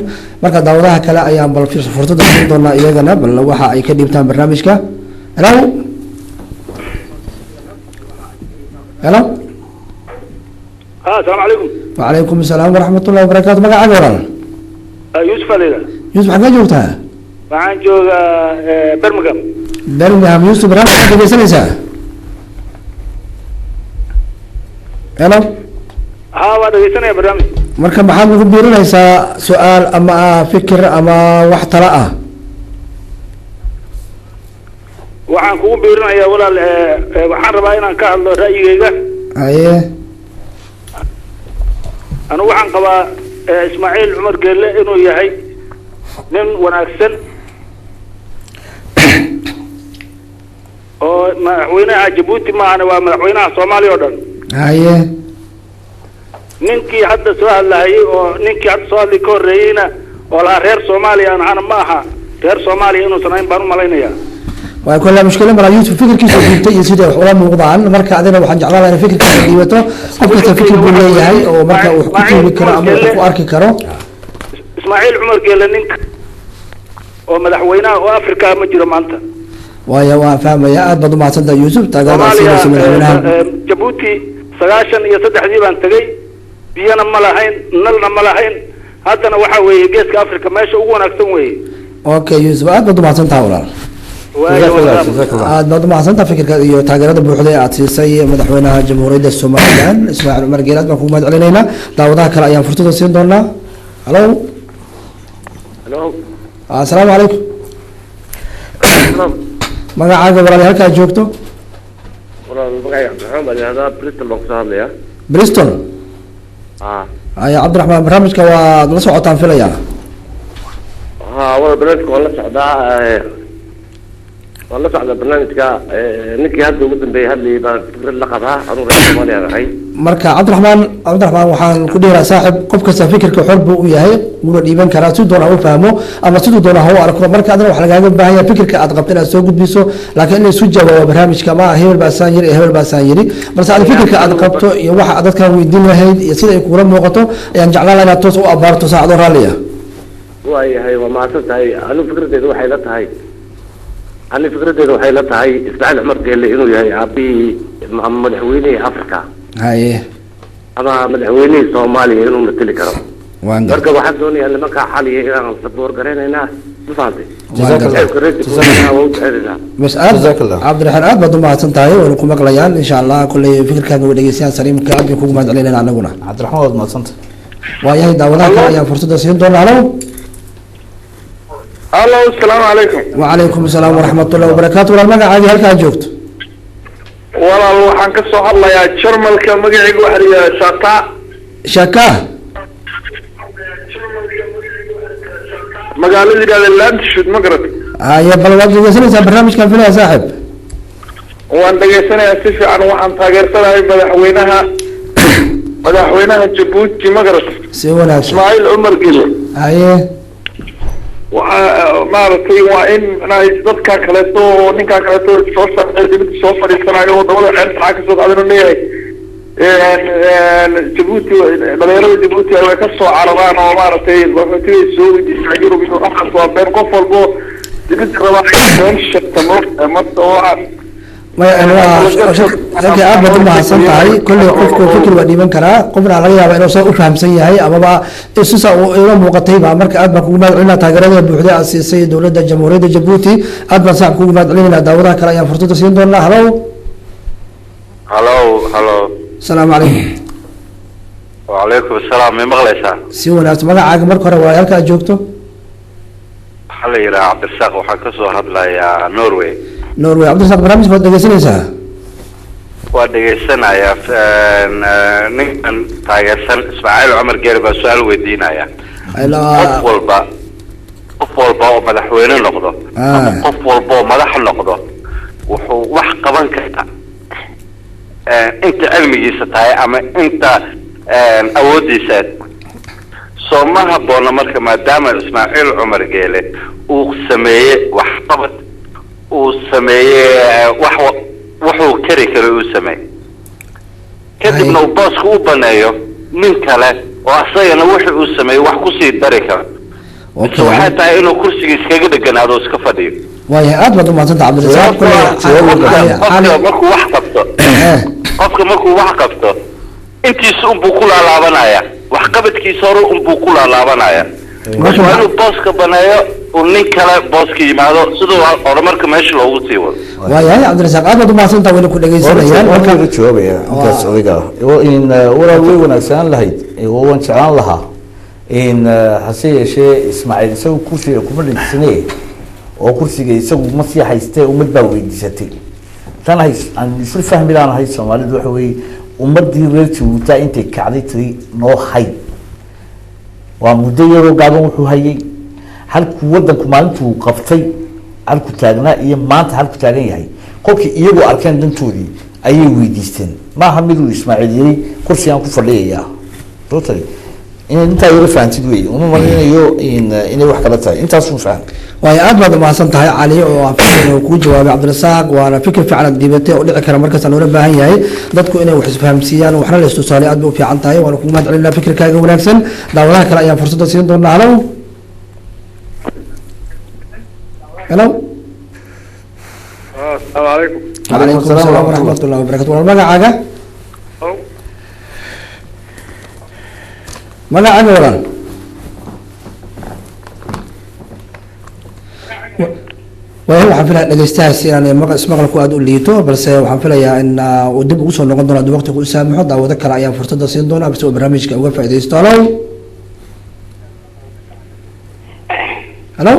marka daawadaha kale ayaan bal fursada siin doonaa iyagana bal waxa ay ka dhiibtaan barnaamijka helo helo
السلام عليكم.
وعليكم السلام ورحمة الله وبركاته مقع عقورا
يوسف علينا.
يوسف حقا جوتها؟
معان جوغا برمجام.
برمجام يوسف برامج حقا سنسا هلا
ها وانا سنة يا برامج
مركب محمد غبيرون هيسا سؤال أما فكر أما واحتراء
waxaan kugu biirinayaa walaal waxaan rabaa inaan ka hadlo ra'yigayga
aye
anu waxaan qabaa Ismaaciil Cumar Geelle inuu yahay nin wanaagsan oo madaxweynaha Djibouti maana waa madaxweynaha Soomaaliya oo dhan
aye
ninkii hadda soo hadlayay oo ninkii hadda soo hadlay ka horeeyayna oo la reer Soomaaliya aan ma aha reer Soomaaliya inuu sanayn baan u malaynayaa
وكل مشكلة مرة يوسف فكر كيس جبتي يصير ولا موضوعا مركا عندنا وحنج على أنا فكر كيس جبته قبل فكر بالله هاي أو مركا وحكي بكرة أو أركي كرو
إسماعيل عمر قال لنك ومدحوينا وأفريقيا مجرى مانتا
ويا وفهم يا أدب ما صدق يوسف تقال
جيبوتي سغاشن يصدح ديبان تجي بيانا ملاحين نلنا ملاحين هذا أنا وحوي جيسك أفريقيا ماشي هو أكثر وي
أوكي يوسف أدب ما صدق ولا aad baad umahadsantaha fikirka iyo taageerada buuxda ee aad siisay madaxweynaha jamhuuriyadda somalilan ismaaciil cumar geele aad baan kugu mahad celinaynaa daawadaha kale ayaan fursada siin doonaa halo assalaamu calaykum magacaaga walaal halka aad joogto bristol aya cabdiraxmaan barnaamijka waad la socotaan filayaa
barnaamijka waan la socdaa والله صعد برنامج كا نكى هذا وقدم بيه هذا اللي لقبها أروح الصومالي أنا هاي
مركا عبد الرحمن وحان كدير صاحب قف كسر فكر كحرب وياهي ولو ديبان كراسو دون هو فهمه أما سدو دون هو على كل مركا أنا وحنا قاعد بهاي فكر كأتقبلنا سوق بيسو لكن إنه سجى وبرنامج كما هي الباسانيري بس على فكر كأتقبته واحد عدد كان ويدين وهاي يصير يكون موقته يعني جعلنا لنا توس وأبار تساعد رالية
waayahay waa mahadsantahay anigu fikradeedu waxay la tahay ismaaciil cumar geelle inuu yahay aabihii madaxweynihii africa
haye
ama madaxweynihii soomaaliya inuu mateli karo
waan gar
marka waxaan doonayaa nimankaa xaliya inaan saboor garaynaynaa ma fahantay
جزاك الله. بس
جزاك الله.
عبد الرحمن aad baad u mahadsan tahay waynu ku maqlayaan insha allah kulley fikirkaaga way dhegeysayaan saliimka aad bay kugu mahad celinayna anaguna
cabdiraxmaan waad mahadsanta
waayahay daawadaha kale ayaan fursadda siin doonaa halo
allo asalaamu calaykum
وعليكم السلام ورحمة الله وبركاته walaal magacaagii halkaa joogto
walaal waxaan ka soo hadlayaa jarmalka magacaygu waxa la yidhahdaa shata
shaka
magaalada yidhahda landshut ma garat
haye bal waad dhegeysanaysaa barnaamijkan filaya saaxib
waan dhegaysanayaa si fiican waxaan taageersanahay madaxweynaha jabuuti ma garat
si wanaagsan
ismaaciil cumar gele
haye
waxaa maaragtay waa in dadka kaleeto oo ninkaa kaleeto soo shaqeey dibadda soo fadhiisanayo wadamada ceerta lacag kasoo qaadanu leeyahay jabuuti dhalinyarada jabuuti way ka soo cararaan oo maaragtay waxootiday soo weydiisay yurub iyo waxaas waa been qof walbo dibadda rabaa been shaqta marka waxaan
shaki aad baad u mahadsan tahay kolley qofku fikir waa dhiiban karaa qofna laga yaaba inuu saa u fahamsan yahay amaba sisa iga muuqatayba marka aad baan kugu mahad celinaa taageerada buuxda aad siisay dowladda jamhuuriyadda jabuuti aad baan saaxib kugu mahad celinayna daawadaha kale ayaan fursadda siin doonaa halo
halo
asalaamu calaykum
wacalaykum asalaam may maqlaysaa
si wanaagsan magacaaga marka hore waa halka aad joogto
waxaa la yidhaha cabdirasaaq waxaan kasoo hadlayaa norway
norway cabdirasaaq barnaamijka waad dhegeysanaysaa
waa dhegaysanayaa ninkan taageersan ismaaciil cumar geeri baa su-aal weydiinaya qof walba oo madaxweyne noqdo ama qof walba oo madax noqdo wuxuu wax qaban karta inta cilmigiisa tahay ama inta awoodiisa soo ma haboona marka maadaama ismaaciil cumar geele uu sameeyey waxqabad uu sameeyey wuxuu kari karo uu sameeyey kadibna uu booska u baneeyo nin kale oo asagana wixii uu sameeyey wax kusii dari karo waxay tahay inuu kursiga iskaga dheganaado iska fadhiyo
waaya aad baad u mahadsanta cabdirasaaq
qofka markuu wax qabto intiisa unbuu ku laalaabanaya waxqabadkiisa hore unbuu ku laalaabanaya marka waa inuu booska baneeyo uu nin kale booska yimaado siduu horumarka meesha loogu sii wado
waayahay cabdirasaaq aad baad u mahadsantaa wayna ku dhegeysanayaan
marka jawaabaya intaas odayga in walaal way wanaagsanaan lahayd waan jeclaan lahaa in hase yeeshee ismaaciil isagu kursiga kuma dhinsanee oo kursiga isagu ma sii haystee ummad baa weydiisatay tan aan isu fahmi laanahay soomaalidu waxa weeye ummadii reer jabuuta intay kacday tiri noo hay waa muddo yaroo gaaban wuxuu hayay halkuu wadanku maalintuu qabtay halku taagnaa iyo maanta halku taagan yahay kolkii iyagoo arkeen dantoodii ayay weydiisteen maaha miduu ismaaciil yiri kursigaan ku fadhiyayaa totally intaa yaro fahantid wey uma marinayo inay wax kala tahay intaasuu faham
waayo aad baad umahadsan tahay cali oo aan fikir kuu jawaabay cabdirasaaq waana fikir fiican aad dhiibatay oo dhici kara markaas loola baahan yahay dadku inay wax isfahamsiiyaan waxna la istusaale aad bay u fiican tahay waana kugu mahad celinaa fikirkaaga wanaagsan daawadaha kale ayaan fursadda siin doonaa halo halo
asalaamu calaykum
calaykum asalaam waraxmatullahi wabarakatu walaal magacaaga magacaaga walaal waayo waxaan filaya dhegeystahaas inaan ismaqalku aada u liito balse waxaan filayaa in uu dib ugu soo noqon doono haddii waqtigu u saamaxo daawado kale ayaan fursadda siin doonaa base oo barnaamijka uga faaidaysto halo halo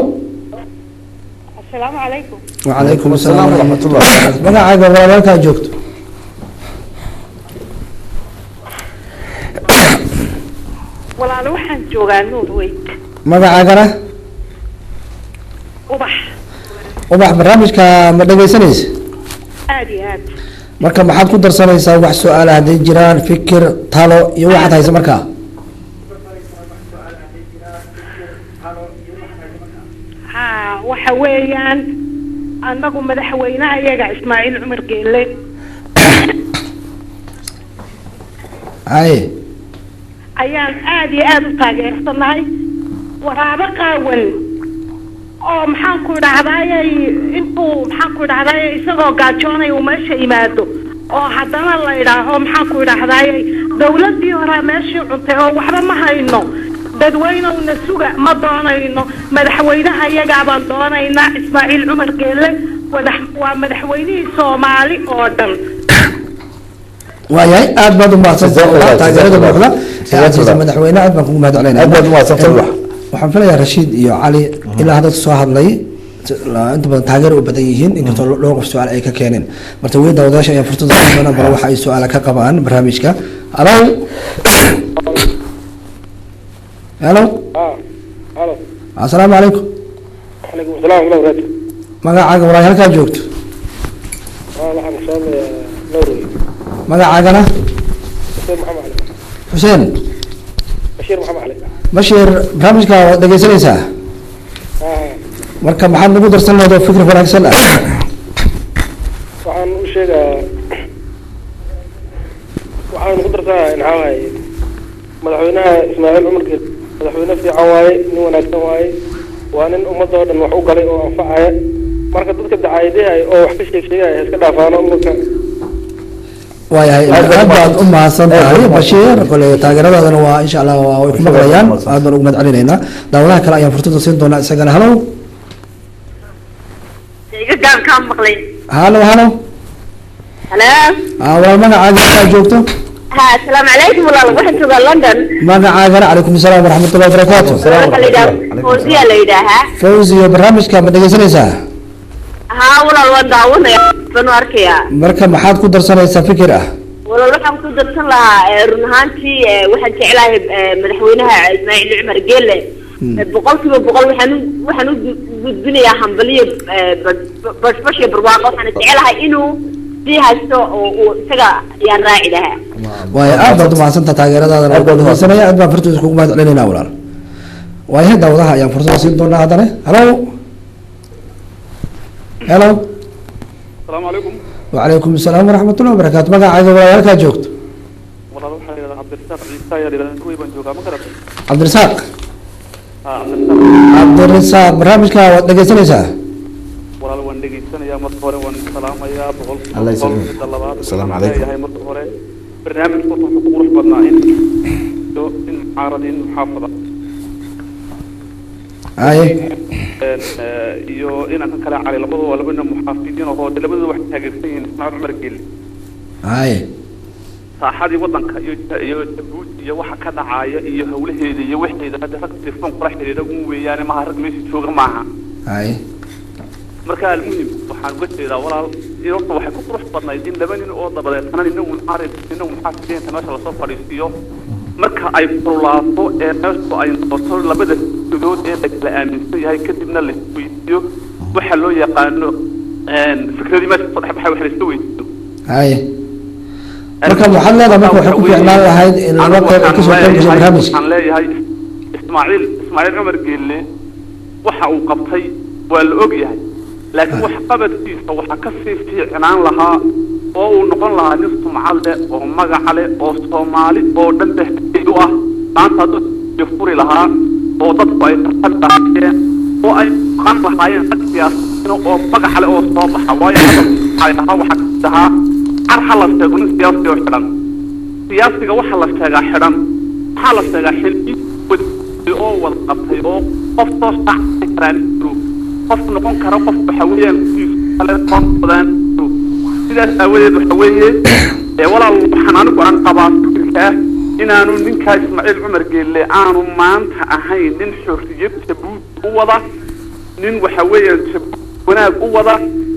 asalaamu calaykum
wacalaykum asalaam waraxmatullah magacaaga walaal halkaa joogto
walaalo waxaan joogaa norway
magacaagana
ubax
ubax barnaamijka ma dhegeysanaysa
aada iyo aad
marka maxaad ku darsanaysaa wax su-aala hadday jiraan fikir talo iyo waxaad haysa markaa
ha waxa weeyaan annagu madaxweynaha iyaga ismaaciil cumar geelle
haye
ayaan aada iyo aada u taageersanahay waraabo qaawan oo maxaan ku idhahdaayay intuu maxaan ku idhahdaayay isagoo gaajoonay uu meesha yimaado oo haddana la idhaaho maxaan ku idhahdaayay dawladdii horaa meeshii cuntay oo waxba ma hayno dadweynowna suga ma doonayno madaxweynaha iyagaa baan doonaynaa ismaaciil cumar geelle waa madaxweynihii soomaali oo dhan
waayahay aad baad umahadsantahay taageerada buuxda siyaasiisa madaxweyne aad baan kugu mahad celinaya
aad baad umahadsantahay
waxaan filayaa Rashiid iyo Cali ilaa hadda soo hadlay inta badan taageero u badan yihiin inkastoo dhowr qof su'aal ay ka keeneen marka weyn dawadaasha ayaa fursad u doonaa bal waxa ay su'aal ka qabaan barnaamijka hello hello
halo
assalaamu calaykum
calaykum asalaam wa rahmatullahi
magacaaga walaal halkaa joogto
waxaan soo noorey
magacaagana
xuseen maxamed cali
xuseen
bashiir maxamed cali
bashiir barnaamijka waad dhegeysanaysaa marka maxaad nagu darsan lahayd oo fikir wanaagsan ah
waxaan u sheegaa waxaan ku darsanaa in xawaaye madaxweynaha ismaaciil cumar geelle madaxweyne fiican waaye nin wanaagsan waaye waa nin ummadda oo dhan wax u galay oo anfacaya marka dadka dacaayadaha oo wax ka sheegaya iska dhaafaano marka
waayahay aad baad u mahadsan tahay bashiir kole taageeradaadana waa insha allah way ku maqlayaan aad baan ugu mahad celinaynaa daawadaha kale ayaan fursada siin doonaa isagana halo halo halo walaal magacaaga kaa joogto
السلام عليكم والله waxaan joogaa London
magacaagana calaykum asalaam waraxmatullahi wabarakaatu
fawziya la yidhaahaa
fawziya barnaamijka ma dhegeysanaysaa
haa walaal waan daawanaya baan arkayaa
marka maxaad ku darsanaysaa fikir ah
walaal waxaan ku darsan lahaa run ahaantii waxaan jeclahay madaxweynaha ismaaciil cumar geelle boqolkiiba boqol waxaan u gudbinayaa hambaliyo bashbashiyo barwaaqo waxaan jeclahay inuu si haysto oo isaga yaan raaci lahaa
waayo aad baad umahadsantaha taageeradaadana aad baan dhegeysanaya aad baan fartooda kugu mahad celinaynaa walaal waayahay daawadaha ayaan fursada siin doonaa haddana halo helo
asalaamu calaykum
wacalaykum asalaam waraxmatullahi wabarakaatu magacaaga walaal halkaa joogto
walaal waxaa yidhahdaa cabdirasaaq ciise ayaa yidhahdaa kuwii baan joogaa ma garatay
cabdirasaaq
cabdirasaaq
cabdirasaaq barnaamijka waad dhegeysanaysaa
walaal waan dhegeysanayaa marka hore waan salaamayaa
Allah
boqolkiiba
yسلمك.
midda labaad
Assalaamu
waxaan
calaykum.
leeyahay marka hore barnaamijku wuxuu ku qurux badnaa in mucaarad in muxaafada
haye
iyo inaan kala cali labadu waa labana muxaafidiin oo labadu wax taageersan yihiin ismaaciil cumar geelle
haye
saaxadii wadanka iyo Jabuuti iyo waxa ka dhacaya iyo hawlaheeda iyo waxeeda hadda rag telefoon kula xiriira ugu weeyaan ma rag meesha jooga maaha
haye
marka almuhim waxaan uga jeedaa walaal horta waxay ku qurux badnayd in laba nin oo dabadeetana nina mucaarad nina muxaafidiinta meesha lasoo fadhiisiyo marka ay kulaato ee meeshu ay noqoto labada sidood ee la aaminsan yahay kadibna la isweydiiyo waxa loo yaqaano fikradii meesha soo dhex baxay wax la isku weydiiyo
haye marka waxaad leedahay marka waxay ku fiicnaan lahayd in laba qayb ay kasoo qayb gasho barnaamijka
waxaan leeyahay ismaaciil cumar geelle waxa uu qabtay waa la og yahay laakiin wax qabadkiisa waxa ka sii fiicnaan lahaa oo uu noqon lahaa nin sumcad leh oo magac leh oo Soomaali oo dhan dhexdeed u ah maanta dad furi lahaa oo dadku ay tartan oo ay qan lahaayeen dad siyaasiyiin oo magac leh oo soo baxa waayo ay lahaa waxa tahaa arxa la sheego nin siyaasi oo xidhan siyaasiga waxa la sheegaa xidhan waxa la sheegaa xilki oo wada qabtay oo qof soo saacay karaan qof noqon kara qof waxa weeyaan kale qof badan sidaas awadeed waxa weeye walaal waxaan anigu aan qabaa fikirka inaanu ninka ismaaciil cumar geelle aanu maanta ahayn nin xorriyad Jabuuti u wada nin waxa weeyaan wanaag u wada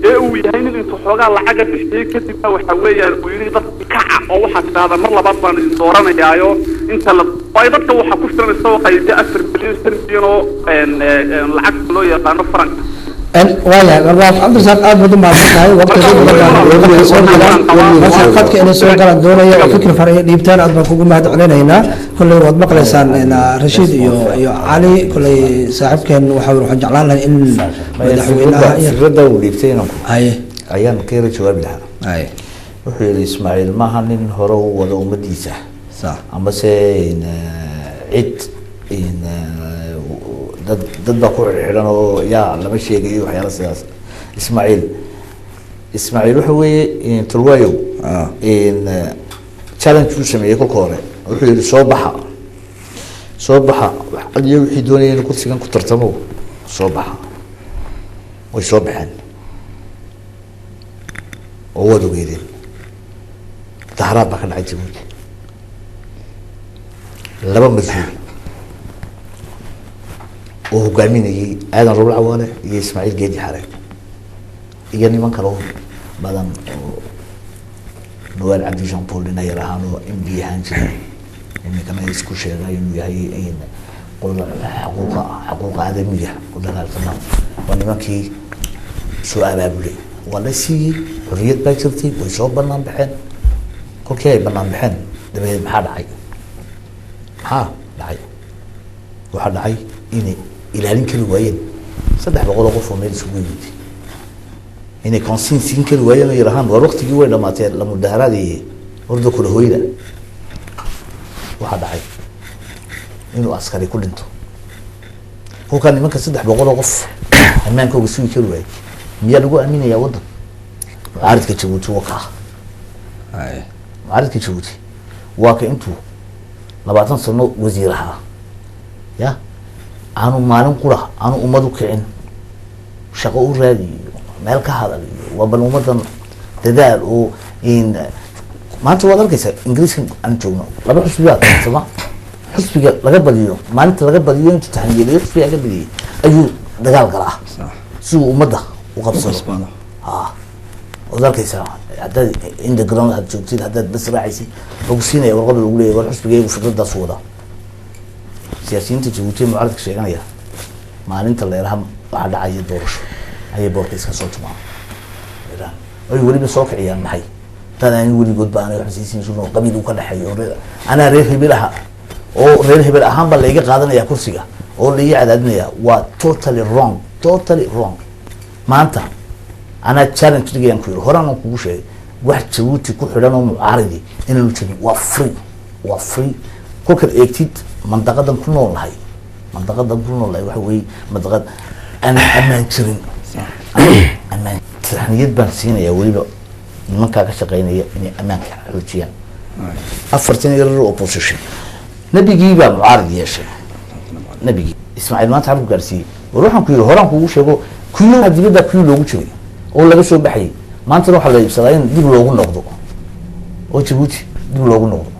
ee uu yahay nin intuu xoogaa lacaga bixiyay kadibna waxa weeyaan uu yiri dadka kaca oo waxa tirada mar labaad baan idin dooranayaayo inta la way dadka waxa ku filan soo qayb 4 bilyan oo lacag loo yaqaano frank
waayahay warwaaf cabdirasaaq aad baad u mahadsantahay waqtiga soo galaan marka qadka inay soo galaan doonaya oo fikir fara dhiibtaan aad baan kugu mahad celinaynaa kolley waad maqlaysaan Rashiid iyo Cali kolley saaxiibkeen waxaan jeclaan lahaa in madaxweynaha
fikrada uu dhiibtay inuu
haye
ayaan keena jawaab lahaa
haye
wuxuu yiri Ismaaciil maaha nin hore u wada ummadiisa
sax
ama se cid dad baa ku xidhan oo yaa lama sheegayo waxyaala sidaas. Ismaaciil waxa weeye Tulwayo challenge uu sameeyay kolka hore wuxuu yiri soo baxa adiga wixii doonayay inuu kursigan ku tartamo soo baxa way soo baxeen oo wada weydeen dahraad baa ka dhacay Jabuuti laba mas-uul oo hogaaminayay aadan Roble Cawaale iyo Ismaaciil Geedi Xare iyo niman kale oo badan oo Noel Cabdi Jean Paul inay rahaan oo MB ahaan jiray كمان يسكو شيء إنه هي قل حقوق آدمية قل لها تمام وأنا ما كي سؤال أبلي ولا شيء حرية بيترتي ويصاب بنام بحن كل شيء بنام بحن ده بحد عي دعي وحد عي إني إلى هالين كل وين صدق بقول أقول فميل سويدي إني كونسين سين كل وين يرهان وروقت جوا لما لما الدهرة دي برضو كل هويدا waxaa dhacay inuu askari ku dhinto kuwa nimanka 300 qof amaankooda sii kari waayay miyaa lagu aaminayaa wadan mucaaradka Jabuuti mucaaradka Jabuuti waa ka intuu 20 sano wasiiraha ya aanu maalin qura aanu ummadu kicin shaqo u raadiyo meel ka hadal waa bal ummadan dadaal oo in maanta waad arkaysaa ingiriiska aan joogno laba xusbiyaad sama xusbiga laga badiyo maalinta laga badiyo inta taxniyeed xusbiga laga badiyay ayuu dagaal galaa si uu ummadda u qabsado waad arkaysaa haddaad in the ground aad joogtid haddaad bas raacaysid lagu siinaya warqad lagu leeyahay war xusbigaygu fikradaas wada siyaasiyiinta Jabuuti mucaaradka sheeganaya maalinta leeraha waxa dhacaya doorasho ayay boorka iska soo tumaan ay weliba soo kiciyaan maxay تاني يقول يقول بقى أنا حسيسين شنو قبيل وكل حي أنا ريح بلها أو ريح بلها هم بالله يجي قادنا يا كرسية أو اللي يعددنا يا و totally wrong ما أنت أنا challenge تيجي أنكر هرانا كوشة واحد شوتي كل حرنا معارضي إنه نشوفي وفري كوكر أكيد منطقة دم كلنا والله منطقة دم كلنا والله وحوي منطقة أنا أمان شرين أمان تحنيت بنسينا يا ولي من كذا شقينا إني أمان حلوتيان أفرتني يرو opposition نبي جيبه معارض يا شيخ نبي إسماعيل ما تعرف قرسي وروحهم كيلو هرام كوش يقول كيلو هدي بده كيلو وشوي ولا بس بحي ما أنت روح على يبصرين دي بلوغ نقضه وتبوتي دي بلوغ نقضه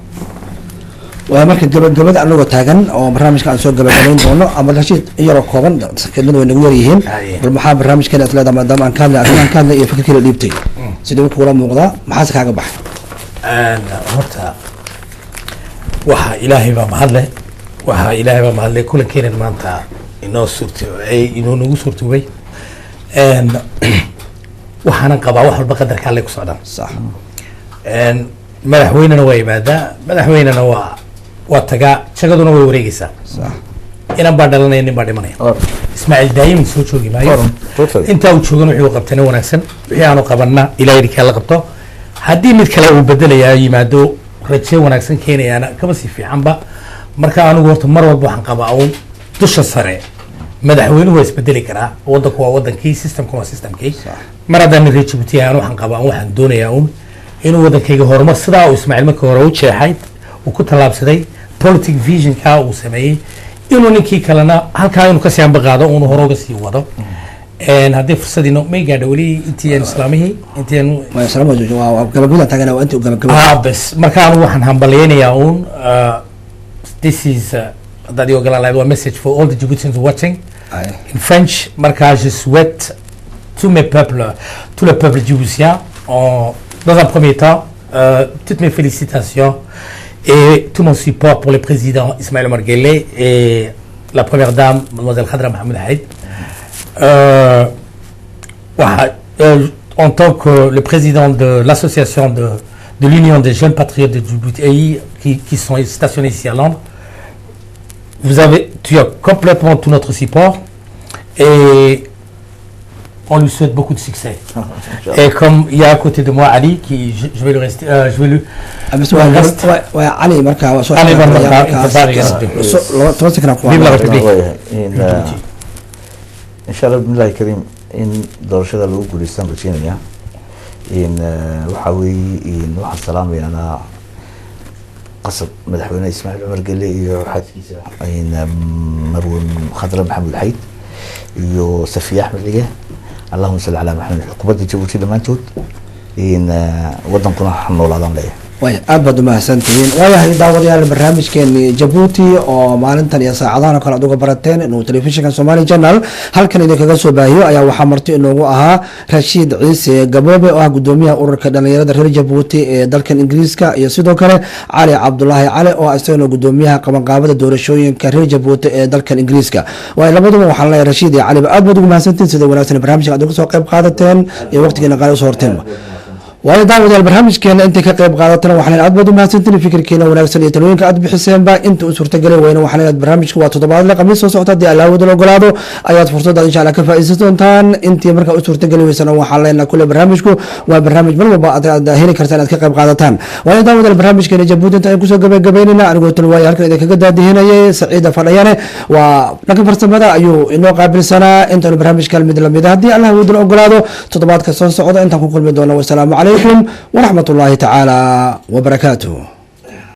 ومركز جبل أنو تاجن أو برنامج كان سوق جبل جبلين بونو أما الشيء يرى كوبان كلنا ونقول يهم بالمحاب برنامج كان أثلاث ما دام كان يفكر كل اللي بتي سيدنا كورا مغضى محاسك حاجة بحر
أنا هرتا وها إلهي ما محله كل كين ما أنت إنه صرت أي إنه نقول صرت وي أن وحنا قبا وحنا بقدر كالك صعدا
صح
أن مدحويننا ويبادا مدحويننا واتجا شغلنا ويوريجسا
صح
إنا بدلنا إني بدمني إسماعيل دايم سوتشو جماعي أنت وتشوفنا في وقتنا ونحسن يعني قبلنا إلى يدك الله قبته هدي مثل وبدل يا يمادو رجع ونحسن كيني أنا كبسي في عنبا مركا أنا قلت مرة بوحن قباون دوش السريع مدحوين هو يسبدل كرا وضك هو وضن كي سيستم كما سيستم كي مرة دام الرجع بتيا أنا وحن قباون وحن دوني يوم إنه وضن كي هرم الصداع وإسماعيل مكوروتش حيد وكنت لابس داي بوليتيك فيجن كا وسمعي إنه نكى كلنا هل كانوا كسيان بقاده وإنه هروج سيوده إن هذه فرصة إنه ما يقدروا إنتي إسلامه إنتي إنه
ما يسلم وجهه قبل بولا تاجنا وأنت قبل
بس ما كانوا وحن همبلين ياون this is that you are gonna like a message for all the Djiboutians watching in French marquage je souhaite tous mes peuples tout le peuple djiboutien dans un premier temps toutes mes félicitations et tout mon support pour le président Ismaël Omar Guelleh et la première dame, mademoiselle Khadra Mohamed Haïd. En tant que le président de l'association de l'Union des jeunes patriotes de Djibouti qui sont stationnés ici à Londres, tu as complètement tout notre support et on lui souhaite beaucoup de succès. Et comme il y a à côté de moi Ali, qui je vais le rester, je vais le.
علي مركا
علي مركا
vive la République. إن شاء الله بسم الله الكريم إن دورشة لو كردستان رجينا إن وحوي إن واحد سلام أنا قصد مدحونا إسماعيل عمر قلي واحد إن مروان خضر محمد الحيد يو صفية أحمد ليه اللهم صل على محمد قبض جبوتي لما توت إن وطن كنا حنول عظام ليه
way aad baad umahadsantihiin waayahay daawadayaal barnaamijkeeni jabuuti oo maalintan iyo saacadahan kale aad uga barateen inuu telefishinka Somali Channel halkan idinkaga soo baahiyo ayaa waxaa marti inoogu ahaa Rashiid Ciise Gaboobe oo ah gudoomiyaha ururka dhalinyarada reer Jabuuti ee dalkan Ingiriiska iyo sidoo kale Cali Cabdullaahi Cali oo asagana gudoomiyaha qabanqaabada doorashooyinka reer Jabuuti ee dalkan Ingiriiska way labaduba waxaan leeyahay Rashiid iyo Cali aad baad ugu mahadsantihiin sida wanaagsan barnaamijka aad uga soo qayb qaadateen iyo waqtigeena qaali soo horteen waayo daawadayaal barnaamijkeena inta ka qayb qaadatana waxaan aad baad u mahadsantihiin fikirkeena wanaagsan iyo talooyinka aad bixiseenba inta uu suurtagalay wayna waxaan leeyahay barnaamijku waa toddobaadle khamiis soo socota hadii Allah wada ogolaado ayaad fursad insha Allah ka faa'iideysan doontaan intii marka uu suurtagalay weysana waxaan leenahay kulli barnaamijku waa barnaamij mar walba aad heli kartaan aad ka qayb qaadataan waayo daawadayaal barnaamijkeena Jabuuti inta ay ku soo gabagabeynayna anigoo talwaaya halkan idin kaga daadihinayay Saciid Fadhayane waa dhanka farsamada ayuu inoo qaabilsanaa inta barnaamijka mid la mid hadii Allah wada ogolaado toddobaadka soo socda inta ku kulmi doona wassalaamu calaykum ورحمة الله تعالى وبركاته.